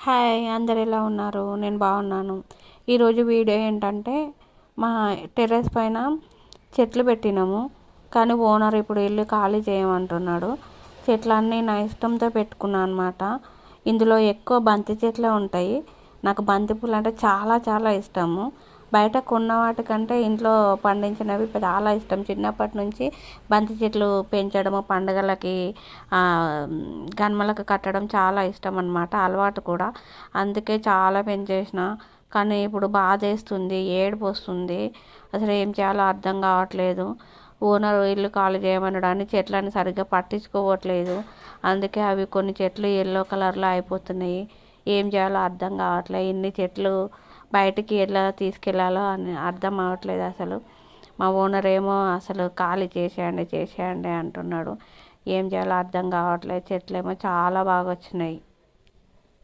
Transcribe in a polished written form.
Hi, అందరు ఎలా ఉన్నారు? నేను బాగున్నాను. ఈరోజు వీడియో ఏంటంటే మా టెర్రస్ పైన చెట్లు పెట్టినాము. కానీ ఓనర్ ఇప్పుడు ఇల్లు ఖాళీ చేయమంటున్నాడు. చెట్లన్నీ నా ఇష్టంతో పెట్టుకున్నాను అనమాట. ఇందులో ఎక్కువ బంతి చెట్లే ఉంటాయి. నాకు బంతి పూలు అంటే చాలా చాలా ఇష్టము. బయట కొన్న వాటికంటే ఇంట్లో పండించినవి చాలా ఇష్టం. చిన్నప్పటి నుంచి బంతి చెట్లు పెంచడము, పండుగలకి గన్మలకు కట్టడం చాలా ఇష్టం అన్నమాట, అలవాటు కూడా. అందుకే చాలా పెంచేసిన. కానీ ఇప్పుడు బాధేస్తుంది, ఏడుపు వస్తుంది. అసలు ఏం చేయాలో అర్థం కావట్లేదు. ఓనర్ ఇల్లు ఖాళీ చేయమనడాన్ని చెట్లను సరిగ్గా పట్టించుకోవట్లేదు. అందుకే అవి కొన్ని చెట్లు ఎల్లో కలర్లో అయిపోతున్నాయి. ఏం చేయాలో అర్థం కావట్లేదు. ఇన్ని చెట్లు బయటికి ఎలా తీసుకెళ్లాలో అని అర్థం అవ్వట్లేదు అసలు. మా ఓనర్ ఏమో అసలు ఖాళీ చేసేయండి చేసేయండి అంటున్నాడు. ఏం చేయాలో అర్థం కావట్లేదు. చెట్లు ఏమో చాలా బాగా వచ్చినాయి.